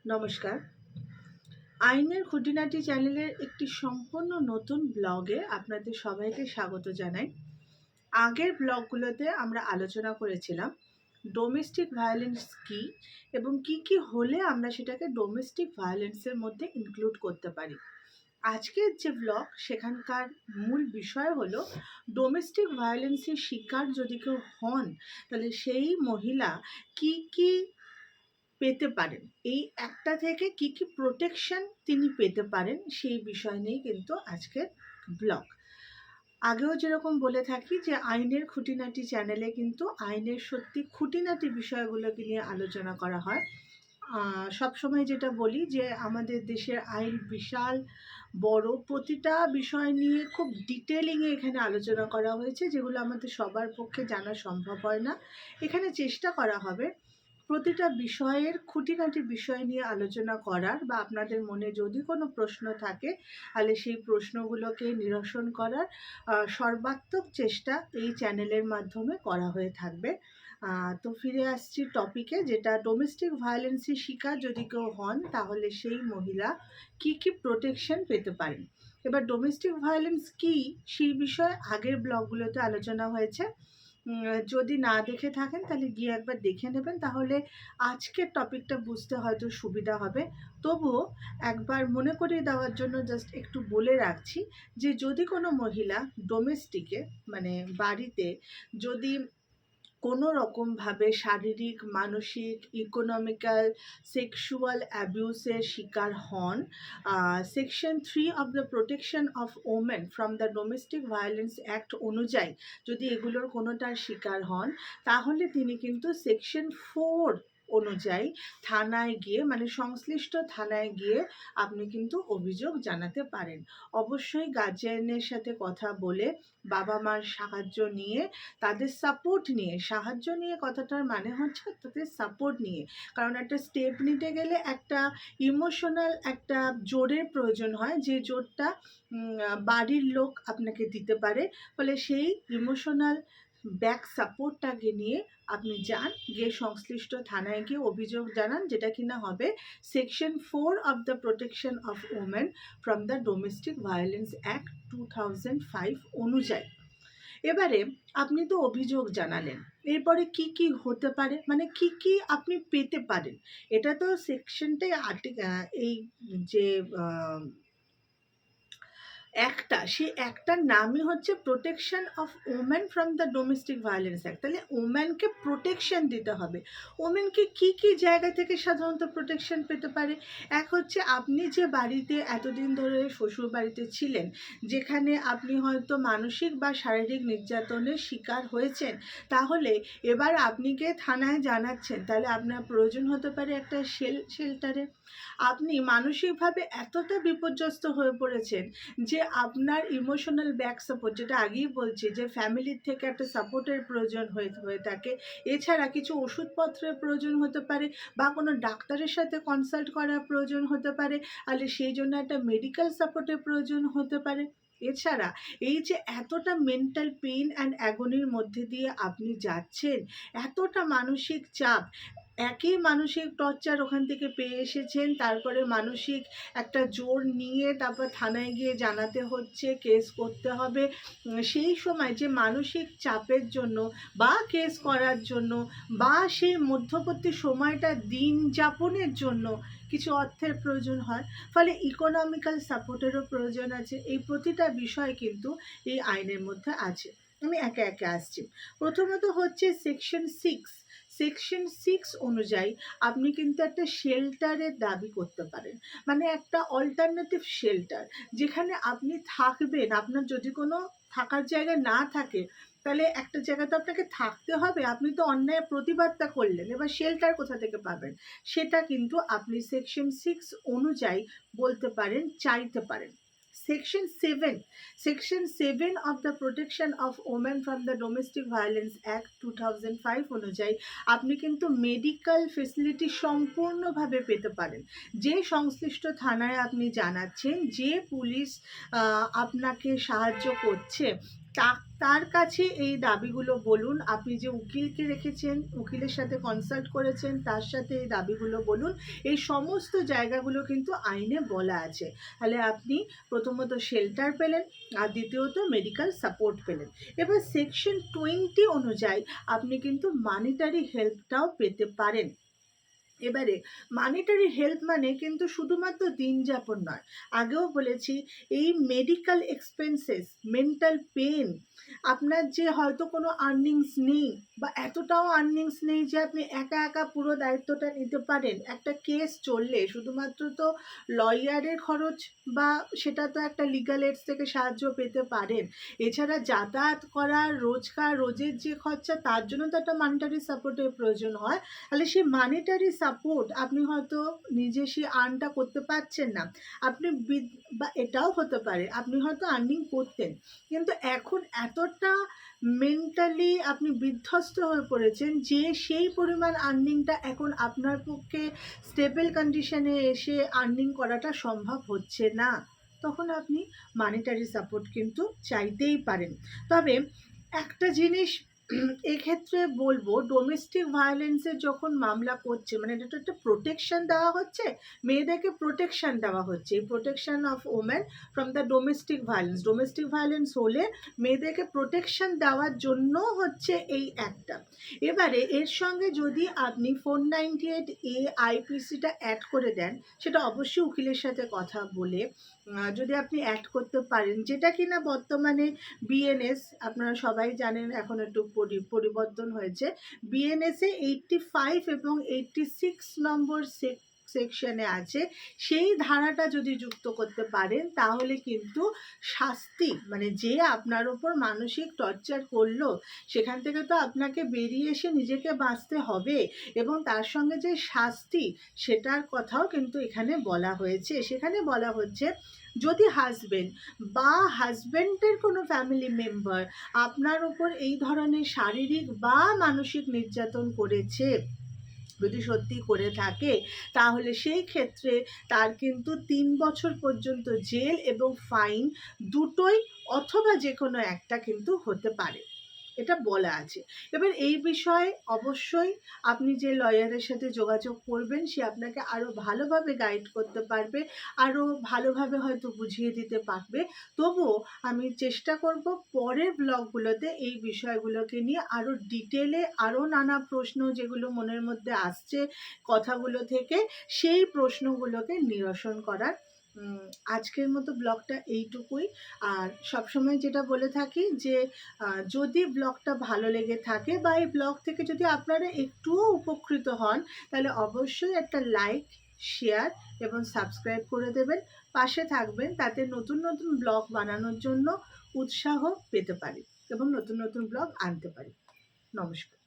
নমস্কার। আইনের খুঁটিনাটি চ্যানেলের একটি সম্পূর্ণ নতুন ব্লগে আপনাদের সবাইকে স্বাগত জানাই। আগের ব্লগগুলোতে আমরা আলোচনা করেছিলাম ডোমেস্টিক ভায়োলেন্স কী এবং কি হলে আমরা সেটাকে ডোমেস্টিক ভায়োলেন্সের মধ্যে ইনক্লুড করতে পারি। আজকের যে ব্লগ সেখানকার মূল বিষয় হলো ডোমেস্টিক ভায়োলেন্সের শিকার যদি কেউ হন তাহলে সেই মহিলা কি পেতে পারেন, এই একটা থেকে কি প্রোটেকশন তিনি পেতে পারেন সেই বিষয় নিয়ে কিন্তু আজকের ব্লগ। আগেও যেরকম বলে থাকি যে আইনের খুঁটিনাটি চ্যানেলে কিন্তু আইনের সত্যি খুঁটিনাটি বিষয়গুলোকে নিয়ে আলোচনা করা হয়। সবসময় যেটা বলি যে আমাদের দেশের আইন বিশাল বড়, প্রতিটা বিষয় নিয়ে খুব ডিটেলিংয়ে এখানে আলোচনা করা হয়েছে, যেগুলো আমাদের সবার পক্ষে জানা সম্ভব হয় না। এখানে চেষ্টা করা হবে প্রতিটা বিষয়ের খুঁটিনাটি বিষয় নিয়ে আলোচনা করার, বা আপনাদের মনে যদি কোনো প্রশ্ন থাকে তাহলে সেই প্রশ্নগুলোকে নিরসন করার সর্বাত্মক চেষ্টা এই চ্যানেলের মাধ্যমে করা হয়ে থাকবে। তো ফিরে আসছি টপিকে, যেটা ডোমেস্টিক ভায়োলেন্সের শিকার যদি কেউ হন তাহলে সেই মহিলা কি প্রোটেকশন পেতে পারেন। এবার ডোমেস্টিক ভায়োলেন্স কি সেই বিষয়ে আগের ব্লগগুলোতে আলোচনা হয়েছে। যদি না দেখে থাকেন তাহলে গিয়ে একবার দেখে নেবেন, তাহলে আজকের টপিকটা বুঝতে হয়তো সুবিধা হবে। তবুও একবার মনে করিয়ে দেওয়ার জন্য জাস্ট একটু বলে রাখছি যে যদি কোনো মহিলা ডোমেস্টিকে মানে বাড়িতে যদি কোনো রকমভাবে শারীরিক, মানসিক, ইকোনমিক্যাল, সেক্সুয়াল অ্যাবিউসের শিকার হন, section 3 of the protection of women from the domestic violence act অনুযায়ী যদি এগুলোর কোনোটার শিকার হন তাহলে তিনি কিন্তু সেকশন 4 অনুযায়ী থানায় গিয়ে, মানে সংশ্লিষ্ট থানায় গিয়ে আপনি কিন্তু অভিযোগ জানাতে পারেন। অবশ্যই গার্জিয়ানের সাথে কথা বলে, বাবা মার সাহায্য নিয়ে, তাদের সাপোর্ট নিয়ে, সাহায্য নিয়ে কথাটার মানে হচ্ছে তাদের সাপোর্ট নিয়ে। কারণ একটা স্টেপ নিতে গেলে একটা ইমোশনাল একটা জোরের প্রয়োজন হয়, যে জোরটা বাড়ির লোক আপনাকে দিতে পারে। ফলে সেই ইমোশনাল ব্যাক সাপোর্টটাকে নিয়ে আপনি যান, গিয়ে সংশ্লিষ্ট থানায় গিয়ে অভিযোগ জানান, যেটা কিনা হবে section 4 of the protection of women from the domestic violence act 2005 অনুযায়ী। এবারে আপনি তো অভিযোগ জানালেন, এরপরে কি হতে পারে, মানে কি আপনি পেতে পারেন, এটা তো সেকশনটাই এই যে একটা, সেই একটার নামই হচ্ছে protection of women from the domestic violence act. তাহলে ওমেনকে প্রোটেকশন দিতে হবে। ওমেনকে কি জায়গা থেকে সাধারণত প্রোটেকশন পেতে পারে? এক হচ্ছে আপনি যে বাড়িতে এতদিন ধরে শ্বশুর বাড়িতে ছিলেন, যেখানে আপনি হয়তো মানসিক বা শারীরিক নির্যাতনের শিকার হয়েছেন, তাহলে এবার আপনি গিয়ে থানায় জানাচ্ছেন, তাহলে আপনার প্রয়োজন হতে পারে একটা শেল্টারে। আপনি মানসিকভাবে এতটা বিপর্যস্ত হয়ে পড়েছেন যে আপনার ইমোশনাল ব্যাক সাপোর্ট, যেটা আগেই বলছি যে ফ্যামিলির থেকে একটা সাপোর্টের প্রয়োজন হয়ে থাকে, এছাড়া কিছু ওষুধপত্রের প্রয়োজন হতে পারে, বা কোনো ডাক্তারের সাথে কনসাল্ট করার প্রয়োজন হতে পারে, আর সেই জন্য একটা মেডিকেল সাপোর্টের প্রয়োজন হতে পারে। এছাড়া এই যে এতটা মেন্টাল পেইন অ্যান্ড অ্যাগনির মধ্যে দিয়ে আপনি যাচ্ছেন, এতটা মানসিক চাপ, একই মানসিক টর্চার ওখান থেকে পেয়ে এসেছেন, তারপরে মানসিক একটা জোর নিয়ে তারপর থানায় গিয়ে জানাতে হচ্ছে, কেস করতে হবে। সেই সময় যে মানসিক চাপের জন্য বা কেস করার জন্য বা সেই মধ্যবর্তী সময়টা দিন যাপনের জন্য কিছু অর্থের প্রয়োজন হয়, ফলে ইকোনমিক্যাল সাপোর্টেরও প্রয়োজন আছে। এই প্রতিটা বিষয় কিন্তু এই আইনের মধ্যে আছে। আমি একে একে আসছি। প্রথমত হচ্ছে সেকশন 6 অনুযায়ী আপনি কিন্তু একটা শেল্টারের দাবি করতে পারেন, মানে একটা অল্টারনেটিভ শেল্টার, যেখানে আপনি থাকবেন। আপনার যদি কোনো থাকার জায়গা না থাকে তাহলে একটা জায়গা তো আপনাকে থাকতে হবে, আপনি তো অন্যায় প্রতিবাদটা করলেন, এবার শেল্টার কোথা থেকে পাবেন সেটা কিন্তু আপনি সেকশন 6 অনুযায়ী বলতে পারেন, চাইতে পারেন। Section 7 of the protection of women from the domestic violence act 2005 অনুযায়ী আপনি কিন্তু মেডিকেল ফেসিলিটি সম্পূর্ণভাবে পেতে পারেন। যে সংশ্লিষ্ট থানায় আপনি জানাচ্ছেন, যে পুলিশ আপনাকে সাহায্য করছে, তার কাছে এই দাবিগুলো বলুন। আপনি যে উকিলকে রেখেছেন, উকিলের সাথে কনসাল্ট করেছেন, তার সাথে এই দাবিগুলো বলুন। এই সমস্ত জায়গাগুলো কিন্তু আইনে বলা আছে। তাহলে আপনি প্রথমত শেল্টার পেলেন, আর দ্বিতীয়ত মেডিকেল সাপোর্ট পেলেন। এবার সেকশন 20 অনুযায়ী আপনি কিন্তু মানিটারি হেল্পটাও পেতে পারেন। এবারে মানিটারি হেল্প মানে কিন্তু শুধুমাত্র দিন যাপন নয়, আগেও বলেছি এই মেডিকেল এক্সপেন্সেস, মেন্টাল পেন, আপনার যে হয়তো কোনো আর্নিংস নেই বা এতটাও আর্নিংস নেই যে আপনি একা একা পুরো দায়িত্বটা নিতে পারেন। একটা কেস চললে শুধুমাত্র তো লয়ারের খরচ বা সেটা তো একটা লিগাল এডস থেকে সাহায্য পেতে পারেন, এছাড়া যাতায়াত করা, রোজের যে খরচা, তার জন্য তো একটা মানিটারি সাপোর্টের প্রয়োজন হয়। তাহলে সেই মানিটারি সাপোর্ট আপনি হয়তো নিজে সেই আর্নটা করতে পারছেন না, আপনি বা এটাও হতে পারে আপনি হয়তো আর্নিং করতেন, কিন্তু এখন এতটা মেন্টালি আপনি বিধ্বস্ত হয়ে পড়েছেন যে সেই পরিমাণ আর্নিংটা এখন আপনার পক্ষে স্টেবল কন্ডিশনে এসে আর্নিং করাটা সম্ভব হচ্ছে না। তখন আপনি মানিটারি সাপোর্ট কিন্তু চাইতেই পারেন। তবে একটা জিনিস এক্ষেত্রে বলবো, ডোমেস্টিক ভায়োলেন্সের যখন মামলা করছে, মানে এটা তো একটা প্রোটেকশন দেওয়া হচ্ছে, মেয়েদেরকে প্রোটেকশন দেওয়া হচ্ছে, protection of women from the domestic violence হলে মেয়েদেরকে প্রোটেকশন দেওয়ার জন্য হচ্ছে এই একটা। এবারে এর সঙ্গে যদি আপনি 498A আইপিসিটা অ্যাড করে দেন, সেটা অবশ্যই উকিলের সাথে কথা বলে যদি আপনি অ্যাড করতে পারেন, যেটা কিনা বর্তমানে বিএনএস, আপনারা সবাই জানেন এখন একটু পরিবর্তন হয়েছে, বিএনএসে 85 এবং 86 নম্বর সেকশনে আছে, সেই ধারাটা যদি যুক্ত করতে পারেন তাহলে কিন্তু শাস্তি, মানে যে আপনার ওপর মানসিক টর্চার করলো সেখান থেকে তো আপনাকে বেরিয়ে এসে নিজেকে বাঁচতে হবে, এবং তার সঙ্গে যে শাস্তি সেটার কথাও কিন্তু এখানে বলা হয়েছে। সেখানে বলা হচ্ছে যদি হাজবেন্ডের কোনো ফ্যামিলি মেম্বার আপনার উপর এই ধরনের শারীরিক বা মানসিক নির্যাতন করেছে, যদি সত্যি করে থাকে, তাহলে সেই ক্ষেত্রে তার কিন্তু 3 বছর পর্যন্ত জেল এবং ফাইন দুটোই, অথবা যে কোনো একটা কিন্তু হতে পারে, এটা বলা আছে। এবার এই বিষয়ে অবশ্যই আপনি যে লয়ারের সাথে যোগাযোগ করবেন সে আপনাকে আরও ভালোভাবে গাইড করতে পারবে, আরও ভালোভাবে হয়তো বুঝিয়ে দিতে পারবে। তবুও আমি চেষ্টা করব পরের ব্লগগুলোতে এই বিষয়গুলোকে নিয়ে আরও ডিটেলে, আরও নানা প্রশ্ন যেগুলো মনের মধ্যে আসছে কথাগুলো থেকে, সেই প্রশ্নগুলোকে নিরসন করার। আজকের মতো ব্লগটা এইটুকুই। আর সবসময় যেটা বলে থাকি যে যদি ব্লগটা ভালো লেগে থাকে বা এই ব্লগ থেকে যদি আপনারা একটুও উপকৃত হন, তাহলে অবশ্যই একটা লাইক, শেয়ার এবং সাবস্ক্রাইব করে দেবেন, পাশে থাকবেন, তাতে নতুন নতুন ব্লগ বানানোর জন্য উৎসাহ পেতে পারি এবং নতুন নতুন ব্লগ আনতে পারি। নমস্কার।